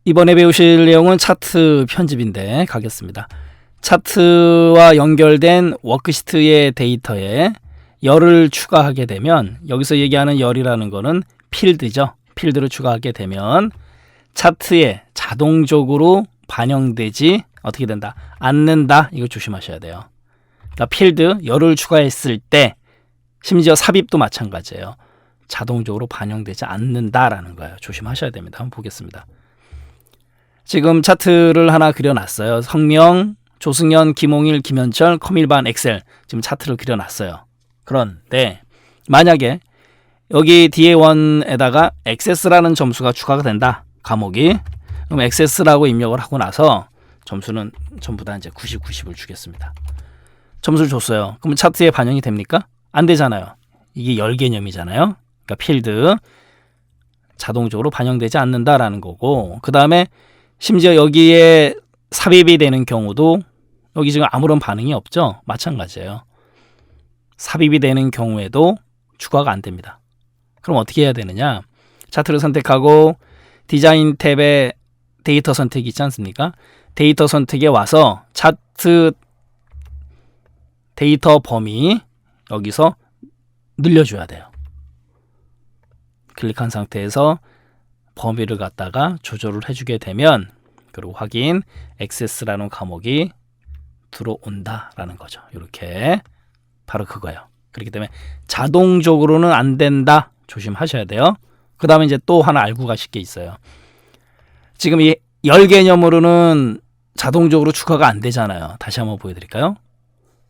이번에 배우실 내용은 차트 편집인데 가겠습니다. 차트와 연결된 워크시트의 데이터에 열을 추가하게 되면, 여기서 얘기하는 열이라는 거는 필드죠. 필드를 추가하게 되면 차트에 자동적으로 반영되지 어떻게 된다? 않는다. 이거 조심하셔야 돼요. 그러니까 필드 열을 추가했을 때, 심지어 삽입도 마찬가지예요. 자동적으로 반영되지 않는다라는 거예요. 조심하셔야 됩니다. 한번 보겠습니다. 지금 차트를 하나 그려놨어요. 성명, 조승현, 김홍일, 김현철, 커밀반, 엑셀. 지금 차트를 그려놨어요. 그런데 만약에 여기 DA1에다가 액세스라는 점수가 추가가 된다. 과목이. 그럼 액세스라고 입력을 하고 나서 점수는 전부 다 이제 90, 90을 주겠습니다. 점수를 줬어요. 그럼 차트에 반영이 됩니까? 안 되잖아요. 이게 열 개념이잖아요. 그러니까 필드 자동적으로 반영되지 않는다라는 거고, 그 다음에 심지어 여기에 삽입이 되는 경우도 여기 지금 아무런 반응이 없죠. 마찬가지예요. 삽입이 되는 경우에도 추가가 안 됩니다. 그럼 어떻게 해야 되느냐? 차트를 선택하고 디자인 탭에 데이터 선택이 있지 않습니까? 데이터 선택에 와서 차트 데이터 범위 여기서 늘려줘야 돼요. 클릭한 상태에서 범위를 갖다가 조절을 해주게 되면, 그리고 확인, 액세스라는 과목이 들어온다라는 거죠. 이렇게 바로 그거예요. 그렇기 때문에 자동적으로는 안 된다. 조심하셔야 돼요. 그 다음에 이제 또 하나 알고 가실 게 있어요. 지금 이 열 개념으로는 자동적으로 추가가 안 되잖아요. 다시 한번 보여드릴까요?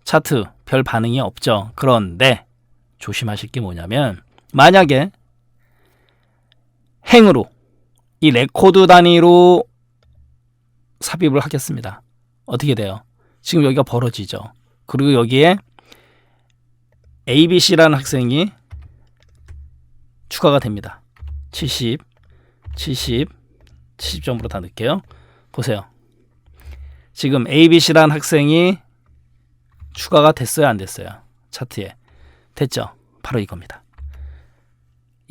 차트 별 반응이 없죠. 그런데 조심하실 게 뭐냐면, 만약에 행으로 이 레코드 단위로 삽입을 하겠습니다. 어떻게 돼요? 지금 여기가 벌어지죠. 그리고 여기에 ABC라는 학생이 추가가 됩니다. 70, 70, 70점으로 다 넣을게요. 보세요. 지금 ABC라는 학생이 추가가 됐어요, 안 됐어요? 차트에. 됐죠? 바로 이겁니다.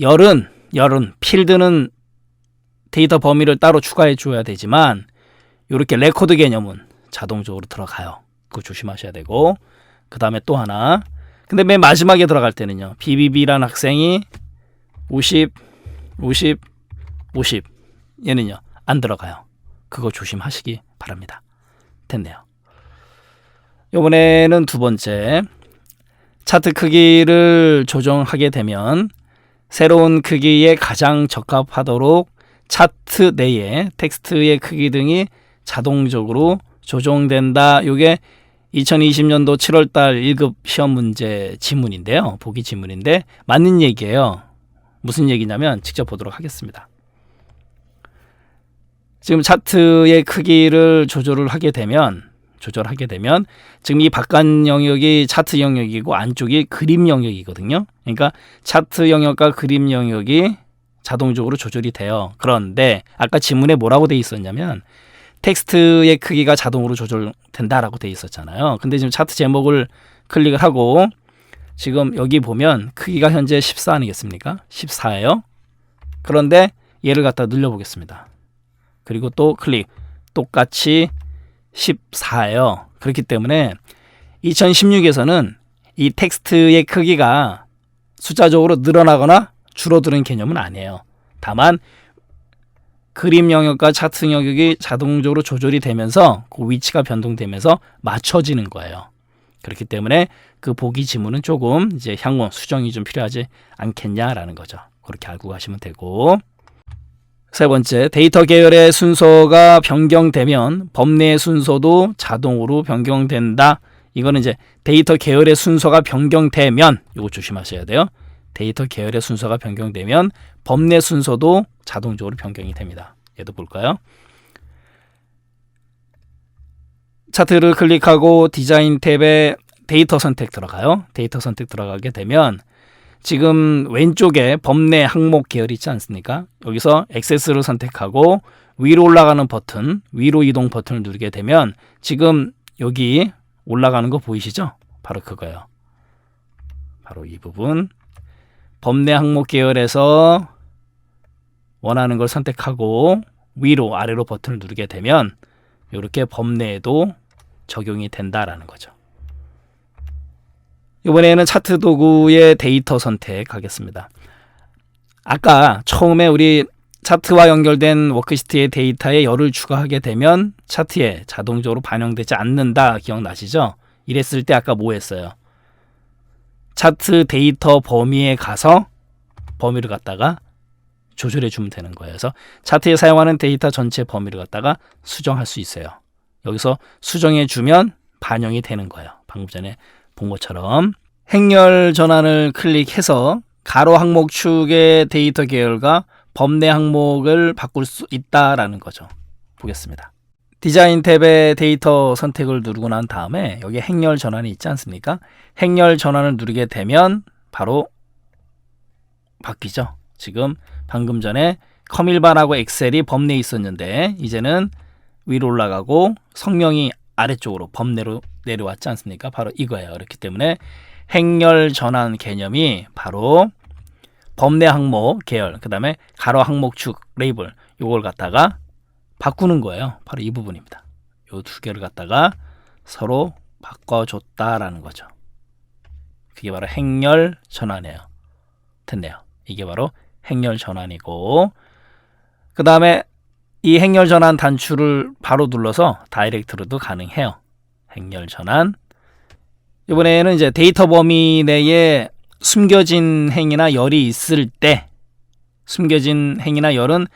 열은 필드는 데이터 범위를 따로 추가해 줘야 되지만, 이렇게 레코드 개념은 자동적으로 들어가요. 그거 조심하셔야 되고, 그 다음에 또 하나. 근데 맨 마지막에 들어갈 때는요, BBB라는 학생이 50, 50, 50. 얘는요, 안 들어가요. 그거 조심하시기 바랍니다. 됐네요. 이번에는 두 번째. 차트 크기를 조정하게 되면 새로운 크기에 가장 적합하도록 차트 내에 텍스트의 크기 등이 자동적으로 조정된다. 이게 2020년도 7월달 1급 시험 문제 지문인데요. 보기 지문인데 맞는 얘기예요. 무슨 얘기냐면 직접 보도록 하겠습니다. 지금 차트의 크기를 조절하게 되면 지금 이 바깥 영역이 차트 영역이고 안쪽이 그림 영역이거든요. 그러니까 차트 영역과 그림 영역이 자동적으로 조절이 돼요. 그런데 아까 지문에 뭐라고 돼 있었냐면 텍스트의 크기가 자동으로 조절된다라고 돼 있었잖아요. 근데 지금 차트 제목을 클릭을 하고 지금 여기 보면 크기가 현재 14 아니겠습니까? 14예요. 그런데 얘를 갖다 늘려보겠습니다. 그리고 또 클릭, 똑같이 14예요. 그렇기 때문에 2016에서는 이 텍스트의 크기가 숫자적으로 늘어나거나 줄어드는 개념은 아니에요. 다만 그림 영역과 차트 영역이 자동적으로 조절이 되면서 그 위치가 변동되면서 맞춰지는 거예요. 그렇기 때문에 그 보기 지문은 조금 이제 향후 수정이 좀 필요하지 않겠냐라는 거죠. 그렇게 알고 가시면 되고, 세 번째, 데이터 계열의 순서가 변경되면 범례의 순서도 자동으로 변경된다. 이거는 이제 데이터 계열의 순서가 변경되면, 이거 조심하셔야 돼요. 데이터 계열의 순서가 변경되면 범례 순서도 자동적으로 변경이 됩니다. 얘도 볼까요? 차트를 클릭하고 디자인 탭에 데이터 선택 들어가요. 데이터 선택 들어가게 되면 지금 왼쪽에 범례 항목 계열이 있지 않습니까? 여기서 액세스를 선택하고 위로 올라가는 버튼, 위로 이동 버튼을 누르게 되면 지금 여기 올라가는 거 보이시죠? 바로 그거예요. 바로 이 부분. 범례 항목 계열에서 원하는 걸 선택하고 위로 아래로 버튼을 누르게 되면 이렇게 범내에도 적용이 된다라는 거죠. 이번에는 차트 도구의 데이터 선택하겠습니다. 아까 처음에 우리 차트와 연결된 워크시트의 데이터에 열을 추가하게 되면 차트에 자동적으로 반영되지 않는다 기억나시죠? 이랬을 때 아까 뭐 했어요? 차트 데이터 범위에 가서 범위를 갖다가 조절해 주면 되는 거예요. 그래서 차트에 사용하는 데이터 전체 범위를 갖다가 수정할 수 있어요. 여기서 수정해 주면 반영이 되는 거예요. 방금 전에 본 것처럼 행렬 전환을 클릭해서 가로 항목 축의 데이터 계열과 범내 항목을 바꿀 수 있다라는 거죠. 보겠습니다. 디자인 탭의 데이터 선택을 누르고 난 다음에 여기 행렬 전환이 있지 않습니까? 행렬 전환을 누르게 되면 바로 바뀌죠. 지금 방금 전에 컴일반하고 엑셀이 범내에 있었는데 이제는 위로 올라가고 성명이 아래쪽으로 범내로 내려왔지 않습니까? 바로 이거예요. 그렇기 때문에 행렬 전환 개념이 바로 범내 항목 계열, 그 다음에 가로 항목축 레이블 요걸 갖다가 바꾸는 거예요. 바로 이 부분입니다. 요 두 개를 갖다가 서로 바꿔줬다라는 거죠. 그게 바로 행렬 전환이에요. 됐네요. 이게 바로 행렬 전환이고, 그 다음에 이 행렬 전환 단추를 바로 눌러서 다이렉트로도 가능해요. 행렬 전환. 이번에는 이제 데이터 범위 내에 숨겨진 행이나 열이 있을 때, 숨겨진 행이나 열은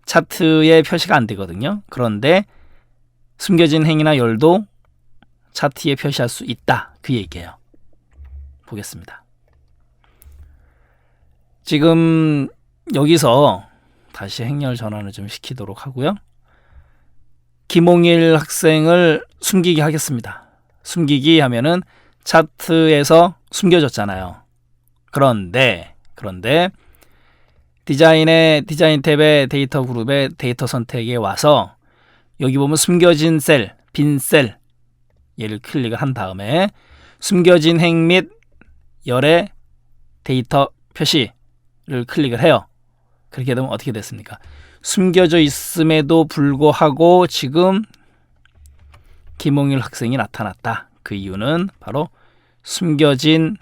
차트에 표시가 안 되거든요. 그런데 숨겨진 행이나 열도 차트에 표시할 수 있다, 그 얘기예요. 보겠습니다. 지금 여기서 다시 행렬 전환을 좀 시키도록 하고요. 김홍일 학생을 숨기기 하겠습니다. 숨기기 하면은 차트에서 숨겨졌잖아요. 그런데 디자인 탭의 데이터 그룹의 데이터 선택에 와서 여기 보면 숨겨진 셀, 빈 셀 얘를 클릭을 한 다음에 숨겨진 행 및 열의 데이터 표시를 클릭을 해요. 그렇게 되면 어떻게 됐습니까? 숨겨져 있음에도 불구하고 지금 김홍일 학생이 나타났다. 그 이유는 바로 숨겨진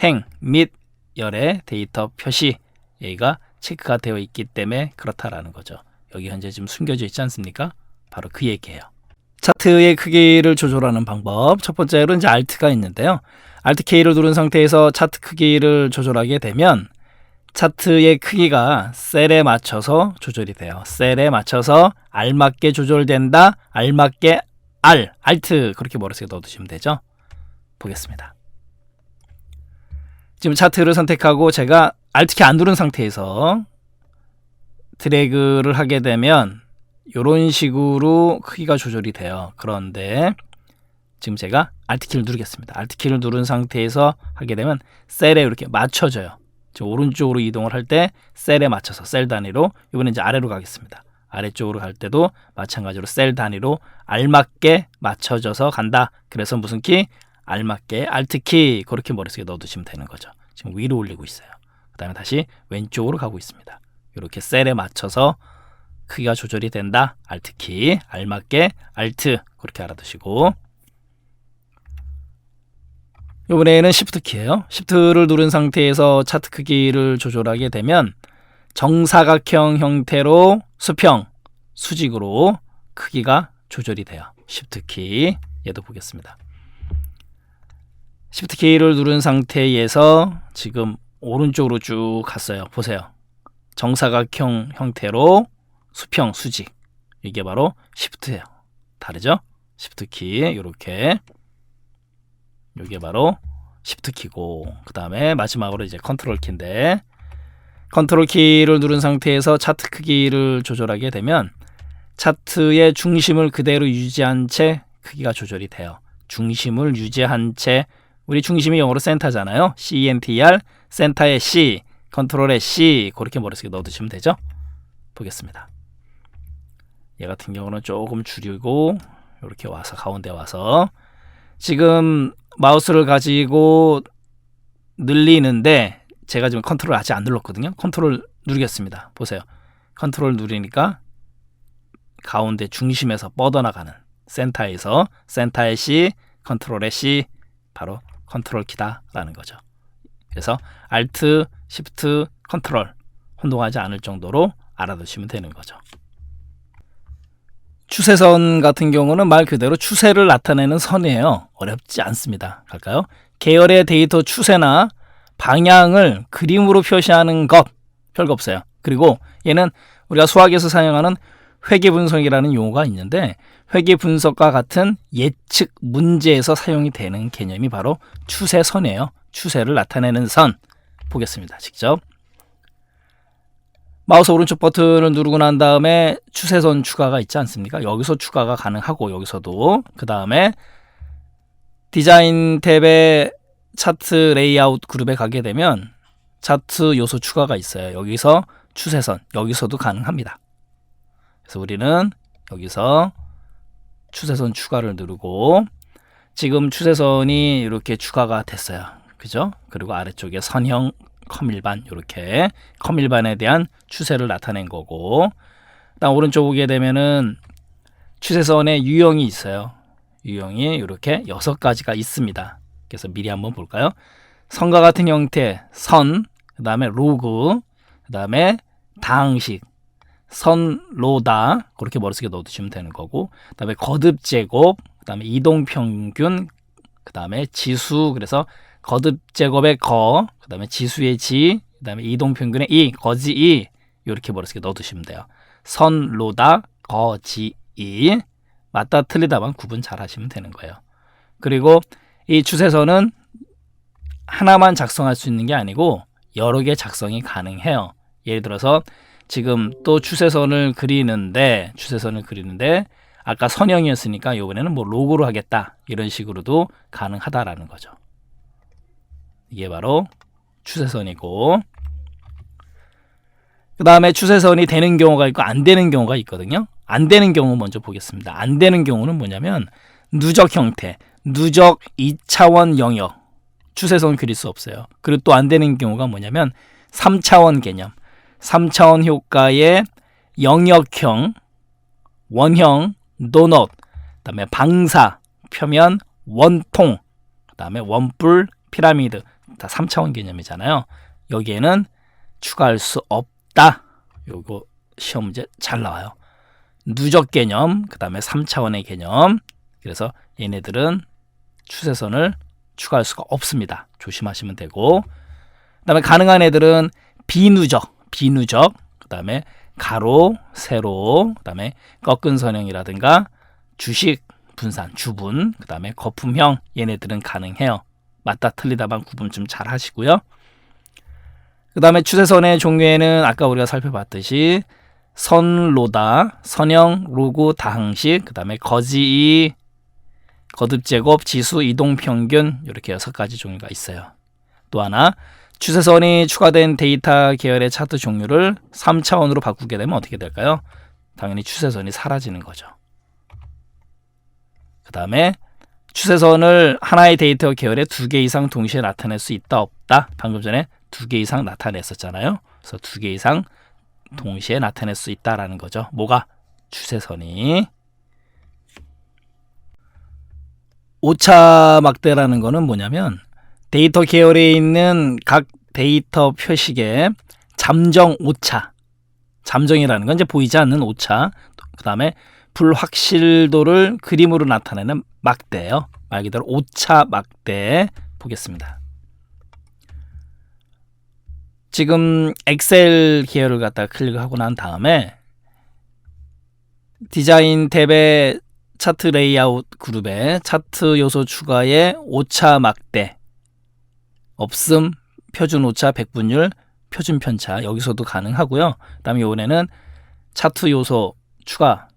행 및 열의 데이터 표시 얘가 체크가 되어 있기 때문에 그렇다라는 거죠. 여기 현재 지금 숨겨져 있지 않습니까? 바로 그 얘기예요. 차트의 크기를 조절하는 방법, 첫 번째로 이제 Alt가 있는데요. Alt K를 누른 상태에서 차트 크기를 조절하게 되면 차트의 크기가 셀에 맞춰서 조절이 돼요. 셀에 맞춰서 알맞게 조절된다. 알맞게 Alt 그렇게 머릿속에 넣어두시면 되죠. 보겠습니다. 지금 차트를 선택하고 제가 Alt 키 안 누른 상태에서 드래그를 하게 되면 이런 식으로 크기가 조절이 돼요. 그런데 지금 제가 Alt 키를 누르겠습니다. Alt 키를 누른 상태에서 하게 되면 셀에 이렇게 맞춰져요. 오른쪽으로 이동을 할 때 셀에 맞춰서 셀 단위로, 이번엔 이제 아래로 가겠습니다. 아래쪽으로 갈 때도 마찬가지로 셀 단위로 알맞게 맞춰져서 간다. 그래서 무슨 키? 알맞게 Alt 키, 그렇게 머릿속에 넣어두시면 되는 거죠. 지금 위로 올리고 있어요. 그 다음에 다시 왼쪽으로 가고 있습니다. 이렇게 셀에 맞춰서 크기가 조절이 된다. Alt 키, 알맞게 Alt, 그렇게 알아두시고, 이번에는 Shift 키예요. Shift를 누른 상태에서 차트 크기를 조절하게 되면 정사각형 형태로 수평, 수직으로 크기가 조절이 돼요. Shift 키, 얘도 보겠습니다. Shift 키를 누른 상태에서 지금 오른쪽으로 쭉 갔어요. 보세요. 정사각형 형태로 수평, 수직. 이게 바로 Shift예요. 다르죠? Shift 키, 이렇게. 이게 바로 Shift 키고, 그 다음에 마지막으로 이제 컨트롤 키인데, 컨트롤 키를 누른 상태에서 차트 크기를 조절하게 되면 차트의 중심을 그대로 유지한 채 크기가 조절이 돼요. 중심을 유지한 채, 우리 중심이 영어로 센터잖아요. CENTR, 센터의 C, 컨트롤의 C, 그렇게 머릿속에 넣어두시면 되죠. 보겠습니다. 얘 같은 경우는 조금 줄이고 이렇게 와서 가운데 와서 지금 마우스를 가지고 늘리는데 제가 지금 컨트롤 아직 안 눌렀거든요. 컨트롤 누르겠습니다. 보세요. 컨트롤 누르니까 가운데 중심에서 뻗어나가는 센터에서 센터의 C, 컨트롤의 C, 바로 컨트롤 키다라는 거죠. 그래서 Alt, Shift, 컨트롤 혼동하지 않을 정도로 알아두시면 되는 거죠. 추세선 같은 경우는 말 그대로 추세를 나타내는 선이에요. 어렵지 않습니다. 갈까요? 계열의 데이터 추세나 방향을 그림으로 표시하는 것 별거 없어요. 그리고 얘는 우리가 수학에서 사용하는 회계분석이라는 용어가 있는데 회계분석과 같은 예측 문제에서 사용이 되는 개념이 바로 추세선이에요. 추세를 나타내는 선 보겠습니다. 직접 마우스 오른쪽 버튼을 누르고 난 다음에 추세선 추가가 있지 않습니까? 여기서 추가가 가능하고 여기서도 그 다음에 디자인 탭의 차트 레이아웃 그룹에 가게 되면 차트 요소 추가가 있어요. 여기서 추세선 여기서도 가능합니다. 그래서 우리는 여기서 추세선 추가를 누르고 지금 추세선이 이렇게 추가가 됐어요. 그죠? 그리고 아래쪽에 선형 컴일반 이렇게 컴일반에 대한 추세를 나타낸 거고 그다음 오른쪽 보게 되면은 추세선에 유형이 있어요. 유형이 이렇게 6가지가 있습니다. 그래서 미리 한번 볼까요? 선과 같은 형태 선, 그 다음에 로그, 그 다음에 다항식, 선, 로다 그렇게 머릿속에 넣어두시면 되는 거고 그 다음에 거듭 제곱, 그 다음에 이동평균, 그 다음에 지수 그래서 거듭 제곱의 거, 그 다음에 지수의 지, 그 다음에 이동평균의 이, 거지 이 이렇게 머릿속에 넣어두시면 돼요. 선, 로다, 거, 지, 이 맞다 틀리다만 구분 잘 하시면 되는 거예요. 그리고 이 추세선은 하나만 작성할 수 있는 게 아니고 여러 개 작성이 가능해요. 예를 들어서 지금 또 추세선을 그리는데 아까 선형이었으니까 이번에는 뭐 로고로 하겠다 이런 식으로도 가능하다라는 거죠. 이게 바로 추세선이고 그 다음에 추세선이 되는 경우가 있고 안 되는 경우가 있거든요. 안 되는 경우 먼저 보겠습니다. 안 되는 경우는 뭐냐면 누적 형태, 누적 2차원 영역 추세선 그릴 수 없어요. 그리고 또 안 되는 경우가 뭐냐면 3차원 개념 3차원 효과의 영역형, 원형, 도넛, 그 다음에 방사, 표면, 원통, 그 다음에 원뿔, 피라미드 다 3차원 개념이잖아요. 여기에는 추가할 수 없다. 요거 시험 문제 잘 나와요. 누적 개념, 그 다음에 3차원의 개념. 그래서 얘네들은 추세선을 추가할 수가 없습니다. 조심하시면 되고 그 다음에 가능한 애들은 비누적, 그 다음에 가로, 세로, 그 다음에 꺾은 선형이라든가 주식, 분산, 주분, 그 다음에 거품형 얘네들은 가능해요. 맞다 틀리다만 구분 좀 잘 하시고요. 그 다음에 추세선의 종류에는 아까 우리가 살펴봤듯이 선, 로다, 선형, 로그, 다항식, 그 다음에 거지, 거듭제곱, 지수, 이동평균 이렇게 6가지 종류가 있어요. 또 하나 추세선이 추가된 데이터 계열의 차트 종류를 3차원으로 바꾸게 되면 어떻게 될까요? 당연히 추세선이 사라지는 거죠. 그 다음에 추세선을 하나의 데이터 계열에 2개 이상 동시에 나타낼 수 있다 없다? 방금 전에 2개 이상 나타냈었잖아요. 그래서 2개 이상 동시에 나타낼 수 있다라는 거죠. 뭐가? 추세선이. 오차 막대라는 거는 뭐냐면 데이터 계열에 있는 각 데이터 표식의 잠정 오차, 잠정이라는 건 이제 보이지 않는 오차, 그 다음에 불확실도를 그림으로 나타내는 막대예요. 말 그대로 오차 막대 보겠습니다. 지금 엑셀 계열을 갖다가 클릭하고 난 다음에 디자인 탭의 차트 레이아웃 그룹에 차트 요소 추가에 오차 막대 없음, 표준 오차, 백분율, 표준 편차 여기서도 가능하고요. 그 다음에 이번에는 차트 요소 추가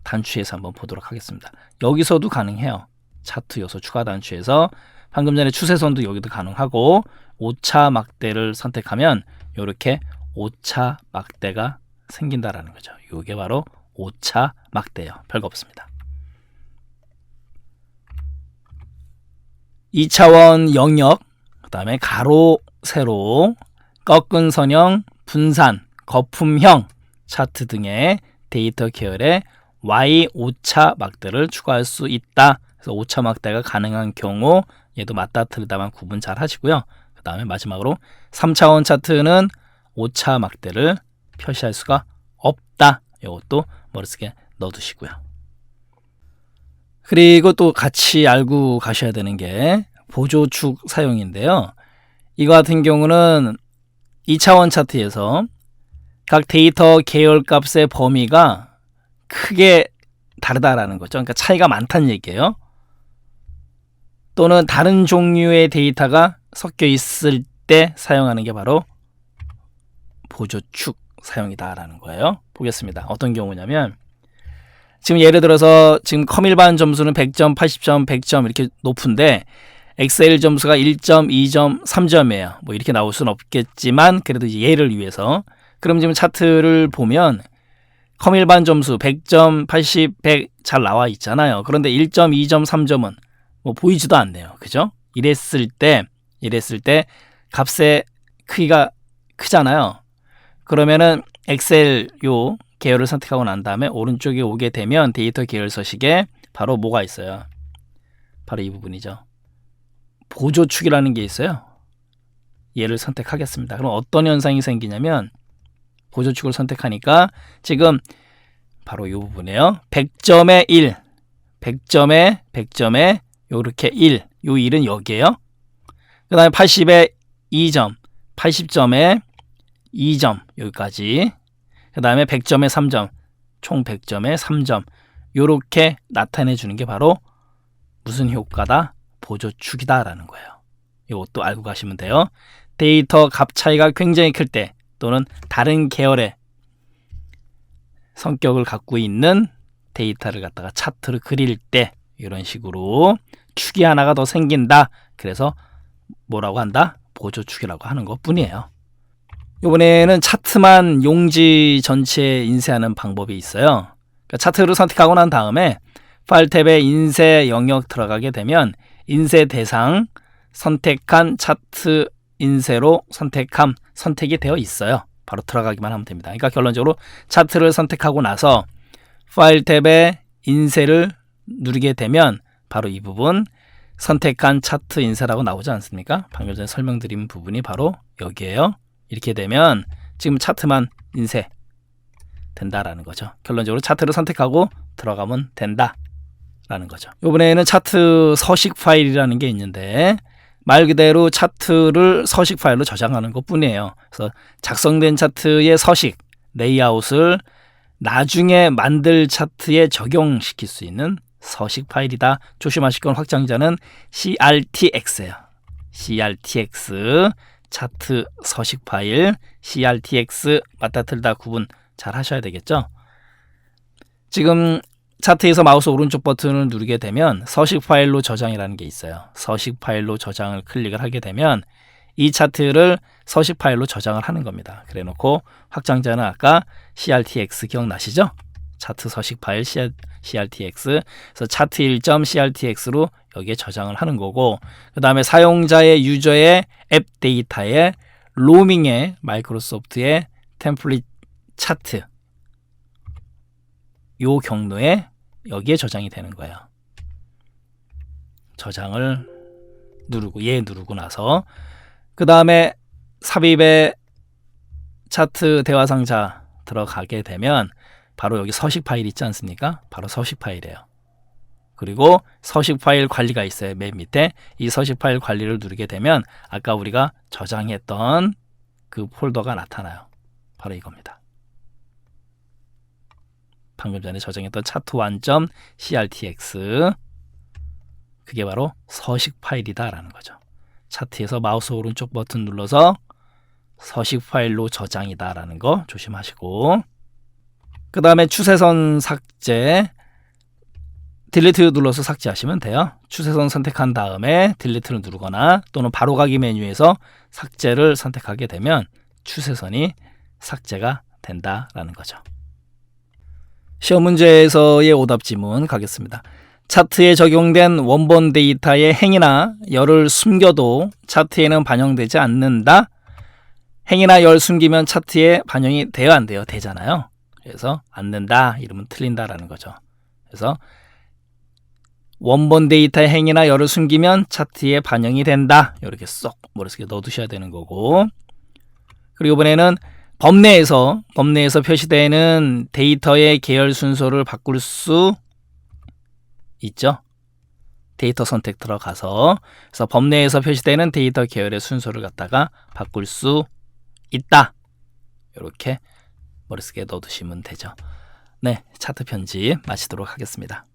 단추에서 한번 보도록 하겠습니다. 여기서도 가능해요. 차트 요소 추가 단추에서 방금 전에 추세선도 여기도 가능하고 오차 막대를 선택하면 이렇게 오차 막대가 생긴다라는 거죠. 이게 바로 오차 막대예요. 별거 없습니다. 2차원 영역, 그 다음에 가로, 세로, 꺾은 선형, 분산, 거품형 차트 등의 데이터 계열의 Y 오차 막대를 추가할 수 있다. 그래서 오차 막대가 가능한 경우 얘도 맞다 틀리다만 구분 잘 하시고요. 그 다음에 마지막으로 3차원 차트는 오차 막대를 표시할 수가 없다. 이것도 머릿속에 넣어두시고요. 그리고 또 같이 알고 가셔야 되는 게 보조축 사용인데요. 이거 같은 경우는 2차원 차트에서 각 데이터 계열값의 범위가 크게 다르다라는 거죠. 그러니까 차이가 많다는 얘기예요. 또는 다른 종류의 데이터가 섞여 있을 때 사용하는 게 바로 보조축 사용이다라는 거예요. 보겠습니다. 어떤 경우냐면 지금 예를 들어서 지금 컴일반 점수는 100점, 80점, 100점 이렇게 높은데 엑셀 점수가 1점, 2점, 3점이에요. 뭐 이렇게 나올 수는 없겠지만 그래도 이제 예를 위해서 그럼 지금 차트를 보면 컴일반 점수 100점, 80, 100 잘 나와 있잖아요. 그런데 1점, 2점, 3점은 뭐 보이지도 않네요. 그죠? 이랬을 때 값의 크기가 크잖아요. 그러면은 엑셀 요 계열을 선택하고 난 다음에 오른쪽에 오게 되면 데이터 계열 서식에 바로 뭐가 있어요? 바로 이 부분이죠. 보조축이라는 게 있어요. 얘를 선택하겠습니다. 그럼 어떤 현상이 생기냐면 보조축을 선택하니까 지금 바로 이 부분이에요. 100점에 1, 100점에 요렇게 1, 요 1은 여기에요. 그 다음에 80에 2점, 80점에 2점 여기까지. 그 다음에 100점에 3점, 총 100점에 3점 요렇게 나타내 주는 게 바로 무슨 효과다? 보조축이다 라는 거예요. 이것도 알고 가시면 돼요. 데이터 값 차이가 굉장히 클 때 또는 다른 계열의 성격을 갖고 있는 데이터를 갖다가 차트를 그릴 때 이런 식으로 축이 하나가 더 생긴다. 그래서 뭐라고 한다? 보조축이라고 하는 것 뿐이에요. 이번에는 차트만 용지 전체에 인쇄하는 방법이 있어요. 그러니까 차트를 선택하고 난 다음에 파일 탭에 인쇄 영역 들어가게 되면 인쇄 대상 선택한 차트 인쇄로 선택함 선택이 되어 있어요. 바로 들어가기만 하면 됩니다. 그러니까 결론적으로 차트를 선택하고 나서 파일 탭에 인쇄를 누르게 되면 바로 이 부분 선택한 차트 인쇄라고 나오지 않습니까? 방금 전에 설명드린 부분이 바로 여기에요. 이렇게 되면 지금 차트만 인쇄 된다라는 거죠. 결론적으로 차트를 선택하고 들어가면 된다라는 거죠. 이번에는 차트 서식 파일이라는 게 있는데 말 그대로 차트를 서식 파일로 저장하는 것 뿐이에요. 그래서 작성된 차트의 서식, 레이아웃을 나중에 만들 차트에 적용시킬 수 있는 서식 파일이다. 조심하실 건 확장자는 CRTX예요. CRTX 차트 서식 파일 CRTX 맞다 틀다 구분 잘 하셔야 되겠죠. 지금 차트에서 마우스 오른쪽 버튼을 누르게 되면 서식 파일로 저장이라는 게 있어요. 서식 파일로 저장을 클릭을 하게 되면 이 차트를 서식 파일로 저장을 하는 겁니다. 그래 놓고 확장자는 아까 CRTX 기억나시죠? 차트 서식 파일 CRTX 그래서 차트 1.crtx로 여기에 저장을 하는 거고 그 다음에 사용자의 유저의 앱 데이터의 로밍의 마이크로소프트의 템플릿 차트 요 경로에 여기에 저장이 되는 거예요. 저장을 누르고 누르고 나서 그 다음에 삽입의 차트 대화 상자 들어가게 되면 바로 여기 서식 파일 있지 않습니까? 바로 서식 파일이에요. 그리고 서식 파일 관리가 있어요. 맨 밑에 이 서식 파일 관리를 누르게 되면 아까 우리가 저장했던 그 폴더가 나타나요. 바로 이겁니다. 방금 전에 저장했던 차트1.crtx 그게 바로 서식 파일이다 라는 거죠. 차트에서 마우스 오른쪽 버튼 눌러서 서식 파일로 저장이다 라는 거 조심하시고 그 다음에 추세선 삭제 딜리트 눌러서 삭제하시면 돼요. 추세선 선택한 다음에 딜리트를 누르거나 또는 바로가기 메뉴에서 삭제를 선택하게 되면 추세선이 삭제가 된다라는 거죠. 시험 문제에서의 오답 지문 가겠습니다. 차트에 적용된 원본 데이터의 행이나 열을 숨겨도 차트에는 반영되지 않는다. 행이나 열 숨기면 차트에 반영이 돼요, 안 돼요? 되잖아요. 그래서 않는다 이러면 틀린다라는 거죠. 그래서 원본 데이터의 행이나 열을 숨기면 차트에 반영이 된다. 이렇게 쏙 머릿속에 넣어두셔야 되는 거고, 그리고 이번에는 범내에서 표시되는 데이터의 계열 순서를 바꿀 수 있죠. 데이터 선택 들어가서, 그래서 범내에서 표시되는 데이터 계열의 순서를 갖다가 바꿀 수 있다. 이렇게 머릿속에 넣어두시면 되죠. 네, 차트 편집 마치도록 하겠습니다.